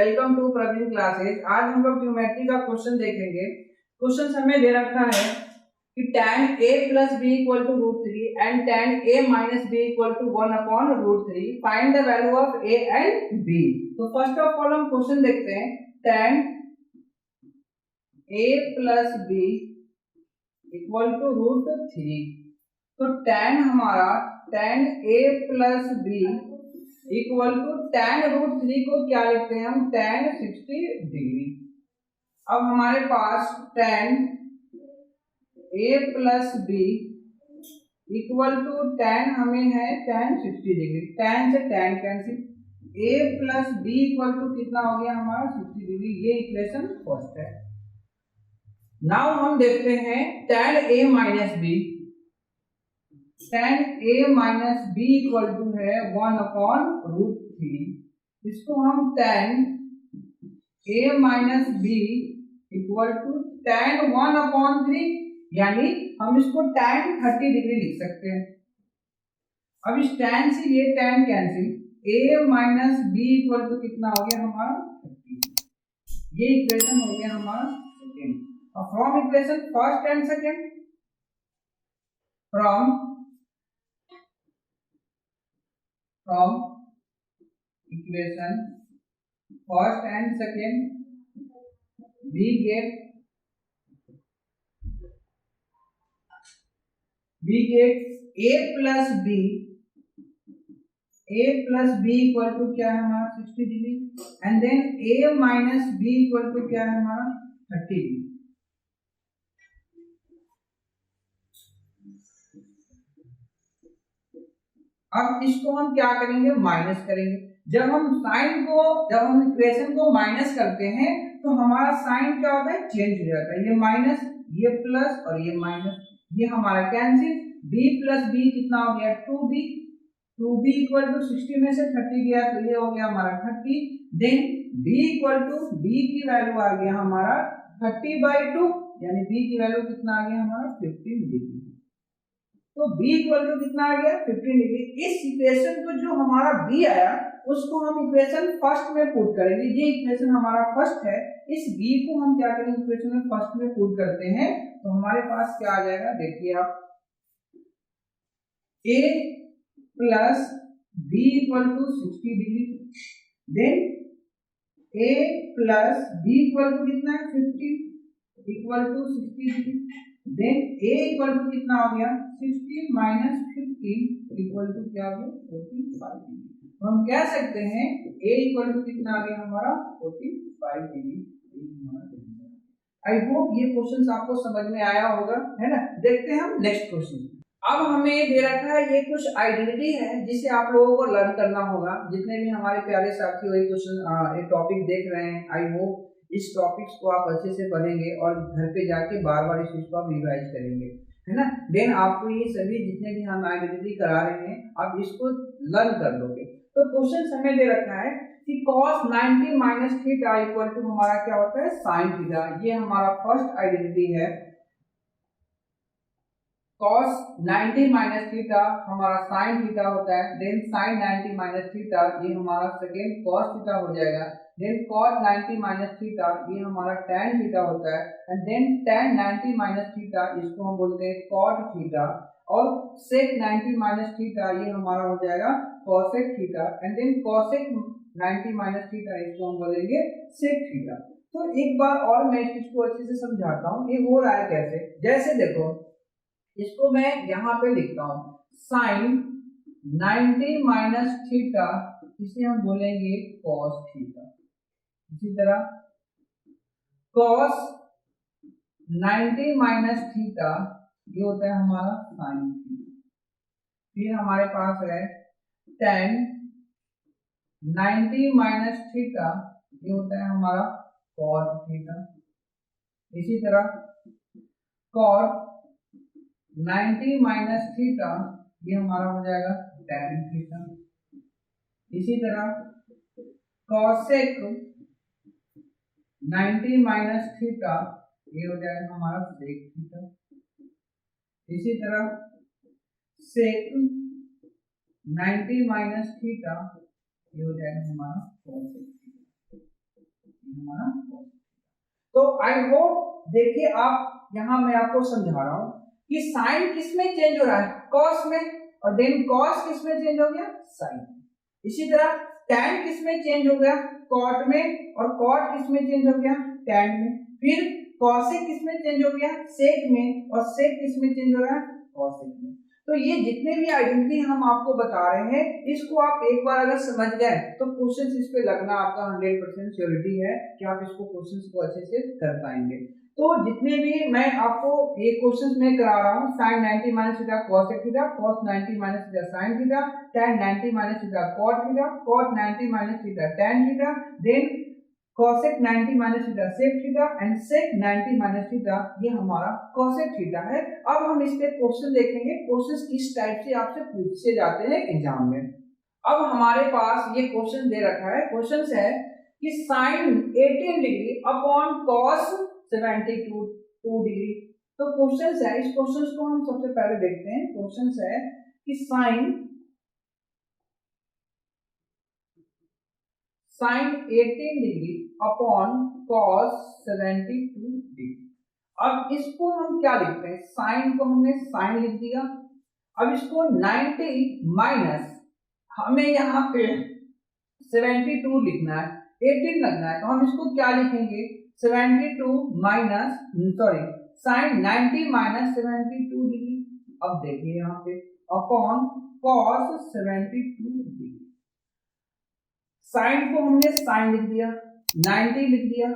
Welcome to Praveen classes. आज हम लोग ज्योमेट्री का क्वेश्चन देखेंगे। क्वेश्चन हमें दे रखा है कि tan a plus b equal to √3 and tan a minus b equal to 1 upon √3. Find the value of a and b. तो फर्स्ट ऑफ ऑल हम क्वेश्चन देखते हैं। tan a plus b equal to √3। तो tan हमारा tan a plus b equal to tan √3 को क्या लिखते हैं हम, tan 60 डिग्री। अब हमारे पास tan a plus b equal to tan हमें है tan 60 डिग्री। tan से tan cancel, a plus b equal to कितना हो गया हमारा 60 डिग्री। ये इक्वेशन फर्स्ट है। नाउ हम देखते हैं tan a minus b। tan a minus b equal to है 1 अपॉन √3। इसको हम tan a minus b equal to tan 1 upon 3, यानी हम इसको tan 30 डिग्री लिख सकते हैं। अब इस tan से ये tan cancel, a minus b equal to कितना हो गया हमारा 30। ये इक्वेशन हो गया हमारा सेकेंड। अब from equation first and second, from equation first and second we get a plus b equal to क्या है हमारा 60 degree and then a minus b equal to क्या है हमारा 30 डिग्री। अब इसको हम क्या करेंगे, माइनस करेंगे। जब हम इक्वेशन को माइनस करते हैं तो हमारा साइन क्या होता है, चेंज हो जाता है। ये माइनस, ये प्लस और ये माइनस, ये हमारा कैंसिल। b प्लस b कितना हो गया 2b इक्वल टू 60 में से 30 गया तो ये हो गया हमारा 30। Then b equal to b की वैल्यू आ गया हमारा 30/2, यानी b की वैल्यू कितना आ गया हमारा 15 डिग्री। तो b इक्वल टू कितना आ गया 15 डिग्री। इस इक्वेशन को जो हमारा b आया उसको हम इक्वेशन फर्स्ट में पुट करेंगे। ये इक्वेशन हमारा फर्स्ट है, इस b को हम क्या करेंगे, इक्वेशन में फर्स्ट में पुट करते हैं तो हमारे पास क्या आ जाएगा, देखिए आप, a plus b equal to 60 degree, then a plus b equal to कितना है 50 equal to 60 degree, then a equal to कितना हो गया 60 माइनस 15 इक्वल टू क्या हो गया 45 डिग्री। तो हम कह सकते हैं a इक्वल टू कितना आ गया हमारा 45 डिग्री। आई होप ये क्वेश्चन आपको समझ में आया होगा, है ना। देखते हैं हम नेक्स्ट क्वेश्चन। अब हमें दे रखा है ये कुछ आइडेंटिटी है जिसे आप लोगों को लर्न करना होगा। जितने भी हमारे प्यारे साथी ये क्वेश्चन ये टॉपिक देख रहे हैं, आई होप इस टॉपिक्स को आप अच्छे से पढ़ेंगे और घर पे जाके बार बार इस चीज को आप रिवाइज करेंगे, है ना। देन आपको ये सभी जितने भी हम आइडेंटिटी करा रहे हैं आप इसको लर्न कर लोगे। तो क्वेश्चन हमें दे रखा है कि cos 90 minus theta equal to हमारा क्या होता है साइन थीटा। ये हमारा फर्स्ट आइडेंटिटी है। cos 90 माइनस थीटा हमारा sin थीटा होता है। देन sin 90 माइनस थीटा ये हमारा सेकेंड cos थीटा हो जाएगा। देन cos 90 माइनस थीटा ये हमारा tan थीटा होता है। And then tan 90 minus theta इसको हम बोलते हैं cot थीटा। और sec 90 माइनस थीटा ये हमारा हो जाएगा cosec theta. And then cosec 90 minus theta इसको हम बोलेंगे sec थीटा। तो एक बार और मैं इस चीज को अच्छे से समझाता हूँ ये हो रहा है कैसे। जैसे देखो इसको मैं यहां पे लिखता हूं sin 90 माइनस थीटा, इसे हम बोलेंगे cos थीटा। इसी तरह cos 90 माइनस थीटा ये होता है हमारा sin थीटा। फिर हमारे पास है tan 90 माइनस थीटा ये होता है हमारा cot थीटा। इसी तरह cot 90 माइनस थीटा ये हमारा हो जाएगा tan थीटा। इसी तरह cosec 90 माइनस थीटा ये हो जाएगा हमारा sec थीटा। इसी तरह sec 90 माइनस थीटा ये हो जाएगा हमारा cosec थीटा। हमारा cos। तो आई होप देखिए आप, यहाँ मैं आपको समझा रहा हूं कि साइन किस में चेंज हो रहा है, कॉस में, और देन कॉस किस में चेंज हो गया, साइन। इसी तरह टैन किस में चेंज हो गया, कॉट में, और कॉट किस में चेंज हो गया, टैन में। फिर कॉसेक किस में चेंज हो गया, सेक में, और सेक किस में चेंज हो रहा है, कॉसेक में। तो ये जितने भी आइडेंटिटी हम आपको बता रहे हैं, इसको आप एक बार अगर समझ गए तो क्वेश्चन इस पे लगना आपका 100% श्योरिटी है कि आप इसको क्वेश्चन को अच्छे से कर पाएंगे। तो जितने भी मैं आपको ये क्वेश्चंस में करा रहा हूँ, sin 90 minus theta cosec theta, cos 90 minus theta sin theta, tan 90 minus theta cot theta, cot 90 minus theta tan theta, then cosec 90 minus theta sec theta and sec 90 minus theta, ये हमारा cosec theta है। अब हम इस पे question देखेंगे, questions किस type से आपसे पूछे जाते हैं एग्जाम में। अब हमारे पास ये क्वेश्चन दे रखा है, क्वेश्चन है कि sin 18 degree upon cos 72 degree. तो क्वेश्चन है, इस क्वेश्चन को हम सबसे पहले देखते हैं। क्वेश्चन है कि sin 18 degree upon cos 72 degree. अब इसको हम क्या लिखते हैं, साइन को हमने साइन लिख दिया। अब इसको 90 माइनस, हमें यहाँ पे 72 लिखना है, 18 लगना है, तो हम इसको क्या लिखेंगे, 72 माइनस साइन 90 माइनस 72 डिग्री। अब देखिए यहाँ पे अपॉन cos 72 डिग्री। साइन को हमने साइन लिख दिया, 90 लिख दिया,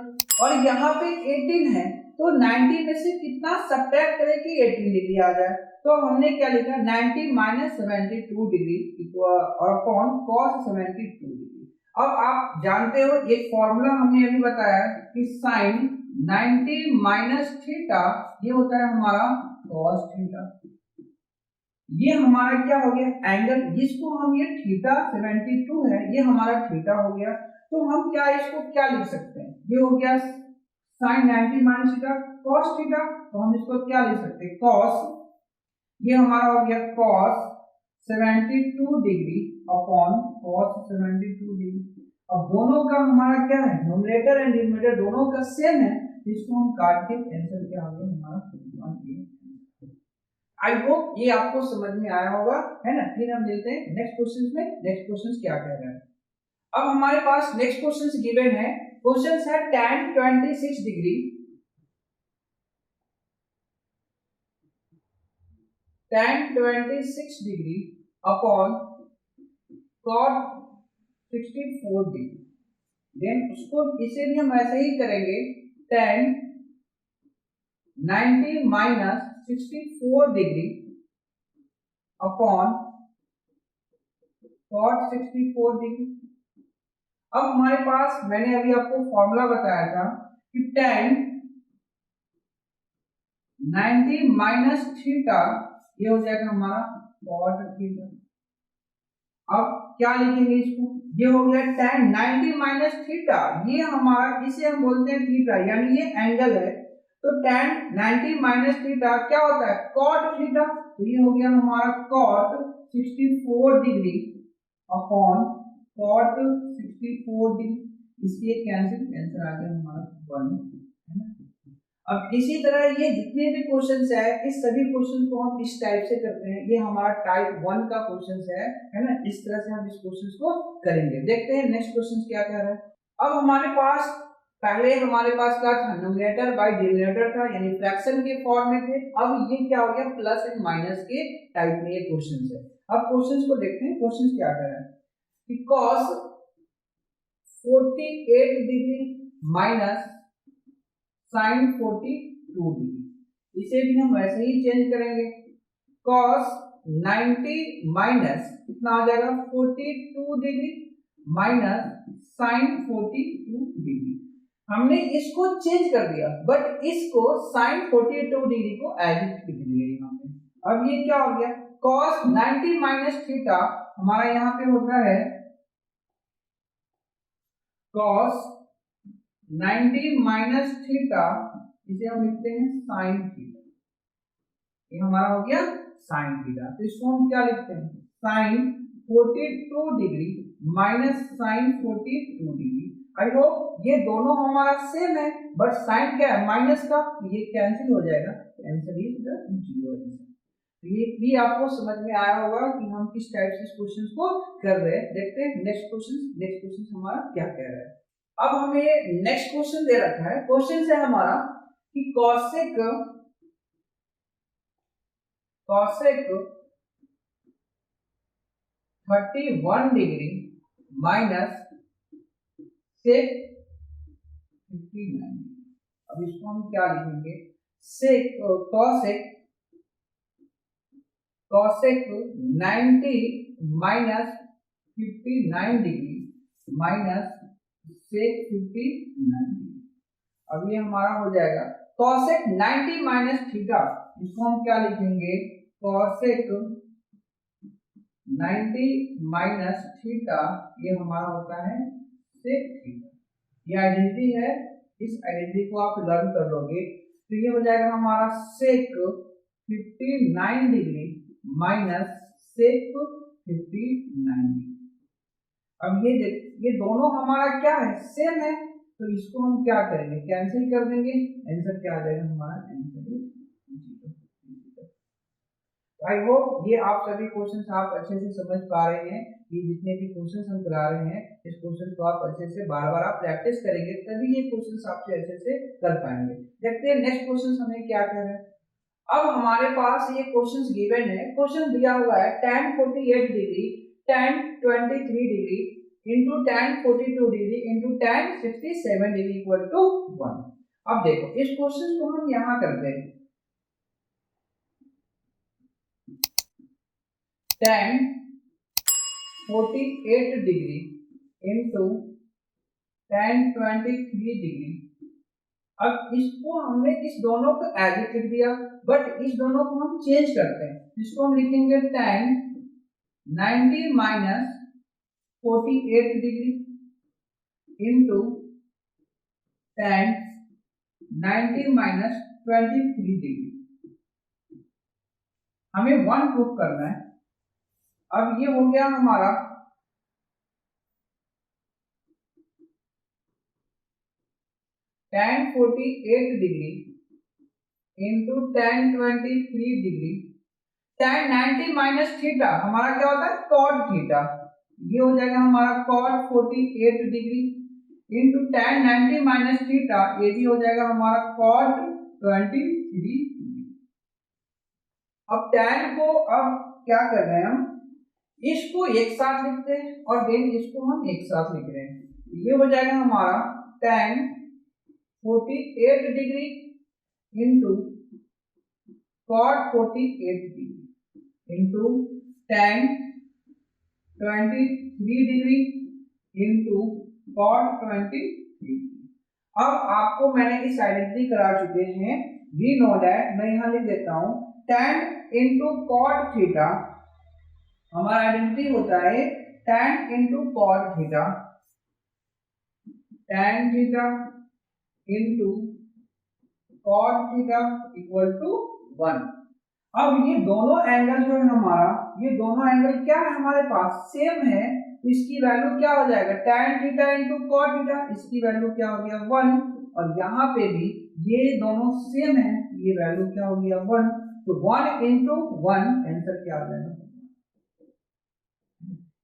और यहाँ पे 18 है, तो 90 में से कितना सब्ट्रैक्ट करें कि 18 डिग्री आ जाए। तो हमने क्या लिखा, 90 माइनस 72 डिग्री और अपॉन cos 72 डिग्री। अब आप जानते हो एक फॉर्मूला हमने अभी बताया कि साइन 90 माइनस थीटा ये होता है हमारा cos थीटा। ये हमारा क्या हो गया, एंगल, जिसको हम ये थीटा 72 है, ये हमारा थीटा हो गया। तो हम क्या इसको क्या लिख सकते हैं, ये हो गया sine 90 minus theta cos theta, तो हम इसको क्या लिख सकते हैं, cos, ये हमारा हो गया cos 72 degree upon cos 72 degree. अब दोनों का हमारा क्या है, न्यूमरेटर एंड डिनोमिनेटर दोनों का सेम है, इसको हम काट के आंसर क्या आ गया हमारा 1। आई होप ये आपको समझ में आया होगा, है ना। फिर हम देखते हैं नेक्स्ट क्वेश्चन में, नेक्स्ट क्वेश्चन क्या कह रहा है। अब हमारे पास नेक्स्ट क्वेश्चन गिवन है, क्वेश्चन है tan 26 degree, tan 26 degree upon cot 64 degree. Then उसको इसे भी हम ऐसे ही करेंगे, tan 90 minus 64 degree upon cot 64 degree. अब हमारे पास मैंने अभी आपको फॉर्मूला बताया था कि tan 90 माइनस थीटा ये हो जाएगा हमारा cot थीटा। अब क्या लिखेंगे इसको, ये हो गया tan 90 माइनस थीटा, ये हमारा, इसे हम बोलते हैं थीटा, यानी ये एंगल है। तो tan 90 माइनस थीटा क्या होता है, cot थीटा, तो ये हो गया हमारा cot 64 degree upon cot 64 degree. इसलिए कैंसिल आ गया हमारा 1, है ना। अब इसी तरह ये जितने भी क्वेश्चंस है, इस सभी क्वेश्चन को हम इस टाइप से करते हैं। ये हमारा टाइप 1 का क्वेश्चन है ना। इस तरह से हम इस क्वेश्चन को करेंगे। देखते हैं नेक्स्ट क्वेश्चन क्या कह रहा है। अब हमारे पास पहले क्या था, न्यूमरेटर बाय डिनोमिनेटर था, यानी फ्रैक्शन के फॉर्म में थे। अब ये क्या हो गया, प्लस एंड माइनस के टाइप में ये क्वेश्चन है। अब क्वेश्चन को देखते हैं, क्वेश्चन क्या कह रहा है कि cos 48 degree minus sin 42 degree, इसे भी हम वैसे ही चेंज करेंगे, cos 90 माइनस कितना आ जाएगा 42 डिग्री माइनस sin 42 डिग्री। हमने इसको चेंज कर दिया, बट इसको sin 42 डिग्री को एज इट लिख दिया यहाँ पे। अब ये क्या हो गया, cos 90 माइनस थीटा हमारा यहाँ पे होता है cos 90 माइनस थीटा, इसे हम लिखते हैं साइन थीटा। ये हमारा हो गया साइन थीटा। तो इसको हम क्या लिखते हैं, sine 42 degree minus sine 42 degree. I hope ये दोनों हमारा सेम है, बट साइन क्या है माइनस का, ये कैंसिल हो जाएगा, answer is the zero answer. ये भी आपको समझ में आया होगा कि हम किस टाइप से क्वेश्चंस को कर रहे हैं। देखते हैं नेक्स्ट क्वेश्चन हमारा क्या कह रहा है। अब हमें नेक्स्ट क्वेश्चन दे रखा है, क्वेश्चन है हमारा कि cosec 31 डिग्री माइनस sec 59। अब इसको हम क्या लिखेंगे, cosec 90 minus 59 degree minus sec 59 degree. अब ये हमारा हो जाएगा cosec 90 माइनस थीटा, इसको हम क्या लिखेंगे, cosec 90 माइनस थीटा, ये हमारा होता है sec थीटा। ये आइडेंटिटी है, इस आइडेंटिटी को आप लर्न कर लोगे तो ये हो जाएगा हमारा sec 59 degree minus sec 59 degree. अब ये दोनों हमारा क्या है, सेम है, तो इसको हम क्या करेंगे, कैंसिल कर देंगे, आंसर क्या आ जाएगा हमारा, answer is zero. I hope ये आप सभी क्वेश्चंस आप अच्छे से समझ पा रहे हैं। ये जितने भी क्वेश्चंस हम करा रहे हैं, इस क्वेश्चन को आप अच्छे से बार बार आप प्रैक्टिस करेंगे तभी ये क्वेश्चंस आपसे अच्छे से कर पाएंगे। देखते हैं नेक्स्ट क्वेश्चन हमें क्या कह रहा है। अब हमारे पास ये क्वेश्चंस गिवन है, क्वेश्चन दिया हुआ है tan 48 degree tan 23 degree into tan 42 degree into tan 67 degree equal to 1। अब देखो इस क्वेश्चन को हम यहां करते हैं, tan 48 degree into tan 23 degree. अब इसको हमने इस दोनों को एज इट लिख दिया, बट इस दोनों को हम चेंज करते हैं, इसको हम लिखेंगे tan 90 minus 48 degree into tan 90 minus 23 degree. हमें 1 प्रूफ करना है। अब ये हो गया हमारा tan 48 degree into tan 23 degree, tan 90 minus theta हमारा क्या होता है, cot थीटा, ये हो जाएगा हमारा cot 48 degree into tan 90 minus theta, ये भी हो जाएगा हमारा cot 23 डिग्री। अब tan को अब क्या कर रहे हैं हम, इसको एक साथ लिखते हैं और देन इसको हम एक साथ लिख रहे हैं, ये हो जाएगा हमारा tan 48 degree into cot 48 degree into tan 23 degree into cot 23। अब आपको मैंने इस आइडेंटिटी करा चुके हैं, वी नो दैट, मैं यहां लिख देता हूं tan into cot थीटा, हमारा आइडेंटिटी होता है tan into cot theta, tan theta into cot theta equal to 1। अब ये दोनों एंगल जो है हमारा, ये दोनों एंगल क्या है हमारे पास, सेम है, तो इसकी वैल्यू क्या हो जाएगा, tan theta into cot theta, इसकी वैल्यू क्या हो गया 1, और यहाँ पे भी ये दोनों सेम है, ये वैल्यू क्या हो गया 1, तो 1 into 1 आंसर क्या आ जाएगा।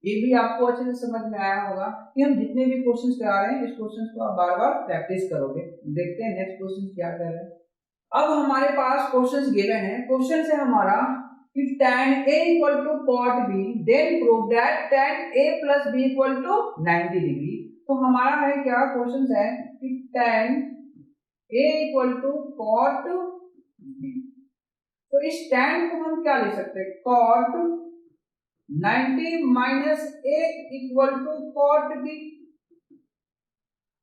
ये भी आपको अच्छे से समझ में आया होगा कि हम जितने भी क्वेश्चंस करा रहे हैं, इस क्वेश्चंस को आप बार बार प्रैक्टिस करोगे। देखते हैं नेक्स्ट क्वेश्चन क्या कर रहे हैं। अब हमारे पास क्वेश्चंस गिवन है, क्वेश्चन है हमारा कि tan a equal to cot b then prove that tan a plus b equal to 90 degree. तो हमारा है क्या क्वेश्चन है कि tan a equal to cot b, तो इस tan को हम क्या लिख सकते हैं, cot 90 minus a equal to cot b।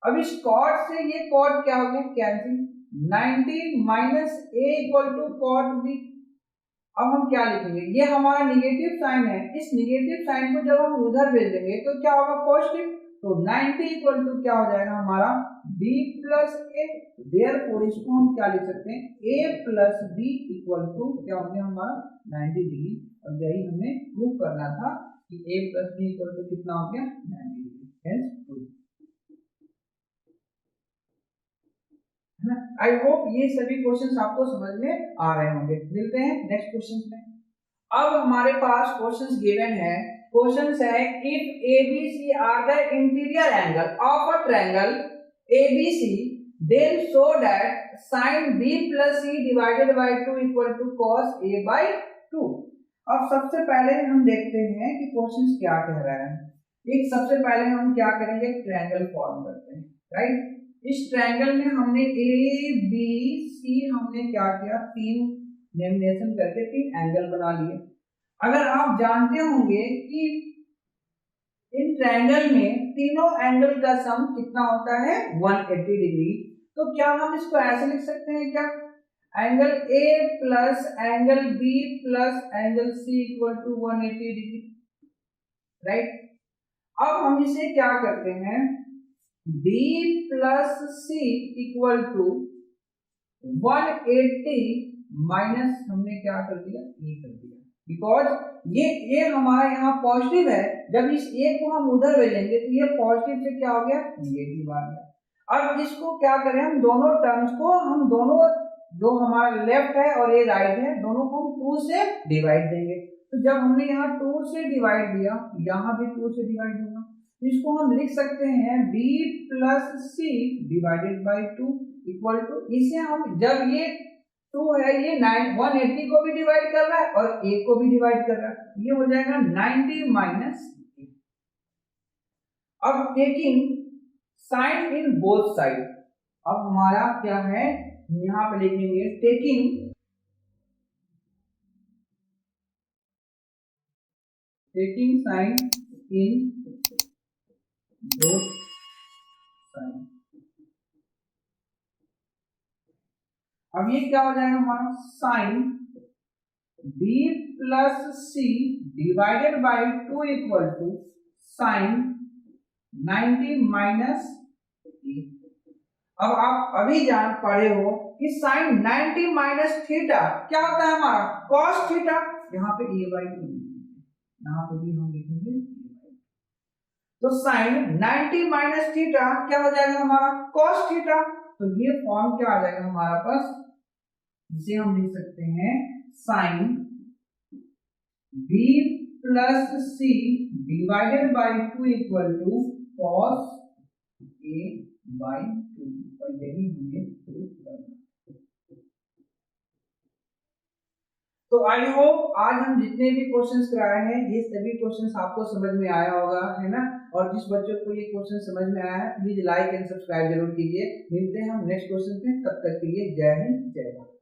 अब इस cot से ये cot क्या हो गया, cancel, 90 minus a equal to cot b। अब हम क्या लिखेंगे, ये हमारा निगेटिव साइन है, इस निगेटिव साइन को जब हम उधर भेज देंगे तो क्या होगा, पॉजिटिव, तो 90 इक्वल टू क्या हो जाएगा हमारा b प्लस a। देयरफॉर इसको हम क्या लिख सकते हैं, a plus b equal to क्या हो गया हमारा 90 डिग्री। और यही हमें प्रूव करना था कि a plus b equal to कितना हो गया 90 डिग्री, हेंस प्रूव। है ना। आई होप ये सभी क्वेश्चंस आपको समझ में आ रहे होंगे। मिलते हैं नेक्स्ट क्वेश्चन में। अब हमारे पास क्वेश्चंस गिवन है। क्वेश्चंस है if ABC are the interior angle of a triangle ABC then show that sin B plus C divided by 2 equal to cos A by 2। अब सबसे पहले हम देखते हैं कि क्वेश्चंस क्या कह रहा है। एक सबसे पहले हम क्या करेंगे, ट्रायंगल फॉर्म करते हैं, राइट। इस ट्रायंगल में हमने ABC हमने क्या किया, तीन लेमिनेशन करके तीन एंगल बना लिए। अगर आप जानते होंगे कि इन ट्रायंगल में तीनों एंगल का सम कितना होता है, 180 डिग्री। तो क्या हम इसको ऐसे लिख सकते हैं क्या, angle A plus angle B plus angle C equal to 180 degree, right. अब हम इसे क्या करते हैं, B plus C equal to 180 minus हमने क्या कर दिया, A कर दिया, बिकॉज ये A हमारा यहाँ पॉजिटिव है। जब इस A को हम उधर भेजेंगे तो ये पॉजिटिव से क्या हो गया, नेगेटिव आ गया। अब इसको क्या करें, हम दोनों टर्म्स को, हम दोनों जो हमारा लेफ्ट है और ये राइट है, दोनों को हम 2 से डिवाइड देंगे। तो जब हमने यहाँ 2 से डिवाइड दिया, यहाँ भी 2 से डिवाइड होगा। इसको हम लिख सकते हैं B plus C divided by 2 equal to, इसे हम जब ये 2 है ये 180 को भी डिवाइड कर रहा है और A को भी डिवाइड कर रहा है, ये हो जाएगा 90 माइनस। अब taking sine in both side, अब हमारा क्या है, यहां पे लिखेंगे taking sine in both side. अब ये क्या हो जाएगा हमारा, sine B plus C divided by 2 equal to sine 90 minus A। अब आप अभी जान पड़े हो कि साइन 90 माइनस थीटा क्या होता है हमारा, कॉस थीटा। यहाँ पे A बाई 2, यहाँ पे भी हम लिखेंगे A बाई 2। तो साइन 90 माइनस थीटा क्या हो जाएगा हमारा, कॉस थीटा। तो ये फॉर्म क्या आ जाएगा हमारा पास, इसे हम लिख सकते हैं sine B plus C divided by 2 equal to cos A by 2, और यही हमें प्रूव करना है। तो आई होप आज हम जितने भी क्वेश्चंस कराए हैं ये सभी क्वेश्चंस आपको समझ में आया होगा, है ना। और जिस बच्चों को ये क्वेश्चन समझ में आया है प्लीज लाइक एंड सब्सक्राइब जरूर कीजिए। मिलते हैं हम नेक्स्ट क्वेश्चन में, तब तक के लिए जय हिंद जय भारत।